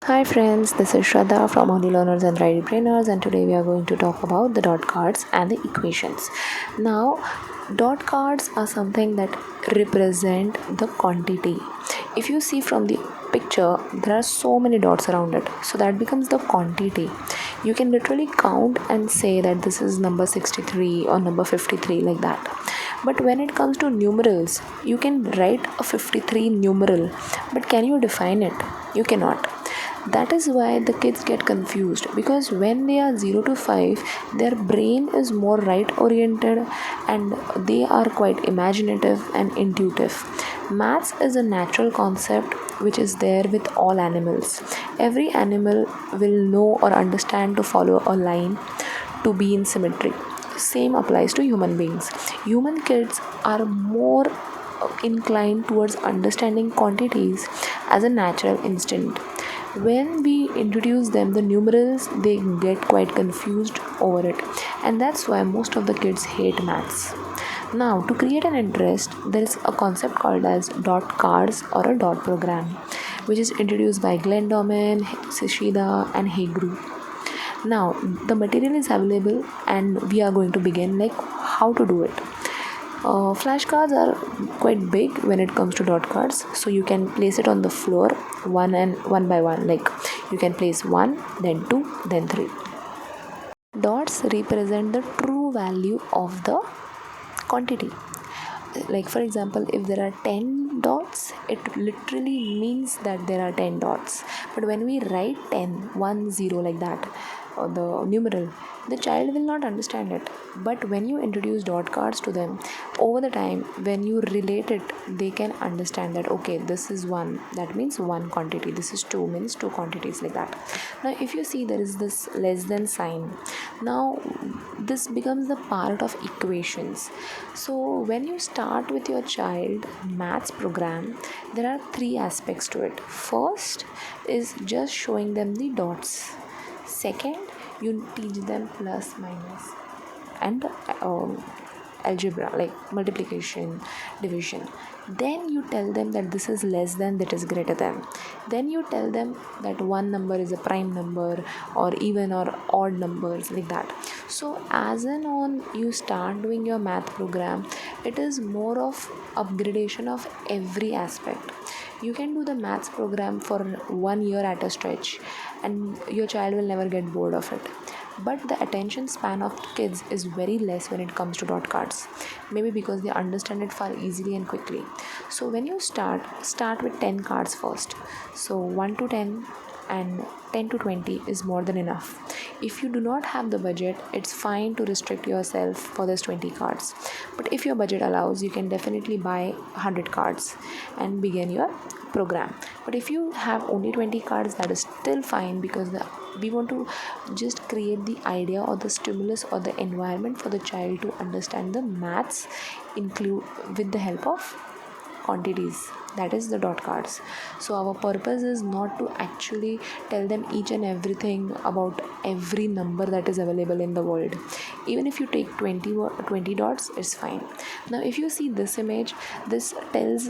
Hi friends, this is Shraddha from Only Learners and Ready Brainers, and today we are going to talk about the dot cards and the equations. Now, dot cards are something that represent the quantity. If you see from the picture, there are so many dots around it, so that becomes the quantity. You can literally count and say that this is number 63 or number 53, like that. But when it comes to numerals, you can write a 53 numeral, but can you define it? You cannot. That is why the kids get confused, because when they are 0 to 5, their brain is more right oriented and they are quite imaginative and intuitive. Maths is a natural concept which is there with all animals. Every animal will know or understand to follow a line to be in symmetry. Same applies to human beings. Human kids are more inclined towards understanding quantities as a natural instinct. When we introduce them the numerals, they get quite confused over it, and that's why most of the kids hate maths. Now, to create an interest, there is a concept called as dot cards or a dot program, which is introduced by Glenn Dorman, Sishida, and Hegru. Now, the material is available, and we are going to begin like how to do it. Flashcards are quite big when it comes to dot cards, so you can place it on the floor one by one. Like you can place one, then two, then three. Dots represent the true value of the quantity. Like for example, if there are 10 dots, it literally means that there are 10 dots. But when we write 10, 1, 0 like that, or the numeral, the child will not understand it. But when you introduce dot cards to them, over the time when you relate it, they can understand that okay, this is 1, that means one quantity, this is 2 means two quantities, like that. Now if you see, there is this less than sign. Now this becomes the part of equations. So when you start with your child maths program, there are three aspects to it. First is just showing them the dots. Second, you teach them plus minus and algebra, like multiplication, division. Then you tell them that this is less than, that is greater than. Then you tell them that one number is a prime number, or even or odd numbers, like that. So as and on you start doing your math program, it is more of upgradation of every aspect. You can do the maths program for 1 year at a stretch, and your child will never get bored of it. But the attention span of kids is very less when it comes to dot cards, maybe because they understand it far easily and quickly. So when you start with 10 cards first. So 1 to 10 and 10 to 20 is more than enough. If you do not have the budget, it's fine to restrict yourself for this 20 cards. But if your budget allows, you can definitely buy 100 cards and begin your program. But if you have only 20 cards, that is still fine, because we want to just create the idea or the stimulus or the environment for the child to understand the maths include with the help of quantities, that is the dot cards. So our purpose is not to actually tell them each and everything about every number that is available in the world. Even if you take 20 dots, it's fine. Now if you see this image, this tells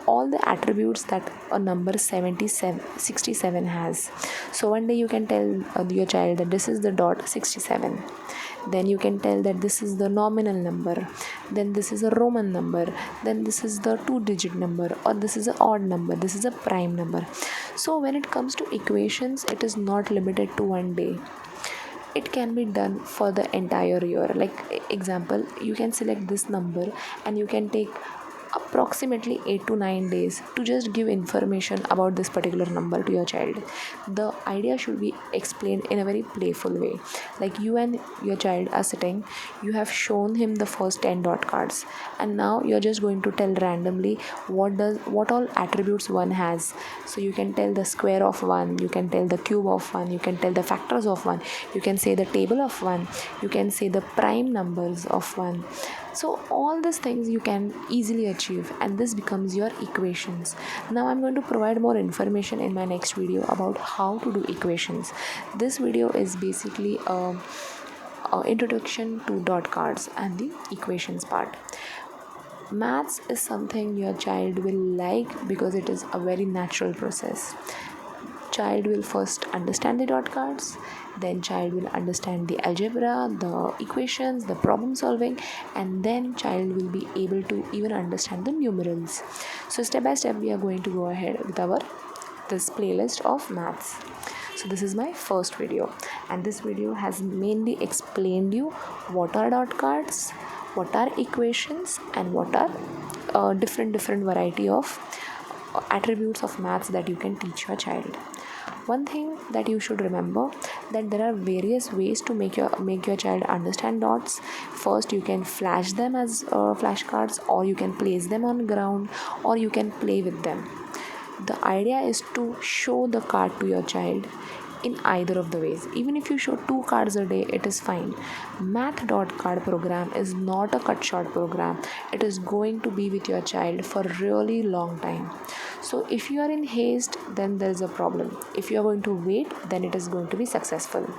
all the attributes that a number 67 has. So one day you can tell your child that this is the dot 67. Then you can tell that this is the nominal number, then this is a Roman number, then this is the 2-digit number, or this is an odd number, this is a prime number. So when it comes to equations, it is not limited to one day. It can be done for the entire year. Like example, you can select this number and you can take approximately 8 to 9 days to just give information about this particular number to your child. The idea should be explained in a very playful way. Like you and your child are sitting, you have shown him the first 10 dot cards, and now you're just going to tell randomly what all attributes one has. So you can tell the square of one, you can tell the cube of one, you can tell the factors of one, you can say the table of one, you can say the prime numbers of one. So all these things you can easily achieve, and this becomes your equations. Now I'm going to provide more information in my next video about how to do equations. This video is basically a introduction to dot cards and the equations part. Maths is something your child will like because it is a very natural process. child will first understand the dot cards, then child will understand the algebra, the equations, the problem solving, and then child will be able to even understand the numerals. So step by step we are going to go ahead with our this playlist of maths. So this is my first video, and this video has mainly explained you what are dot cards, what are equations, and what are different variety of attributes of maths that you can teach your child. One thing that you should remember, that there are various ways to make your child understand dots. First, you can flash them as flashcards, or you can place them on ground, or you can play with them. The idea is to show the card to your child in either of the ways. Even if you show 2 cards a day, it is fine. Math dot card program is not a cut short program. It is going to be with your child for really long time. So if you are in haste, then there is a problem. If you are going to wait, then it is going to be successful.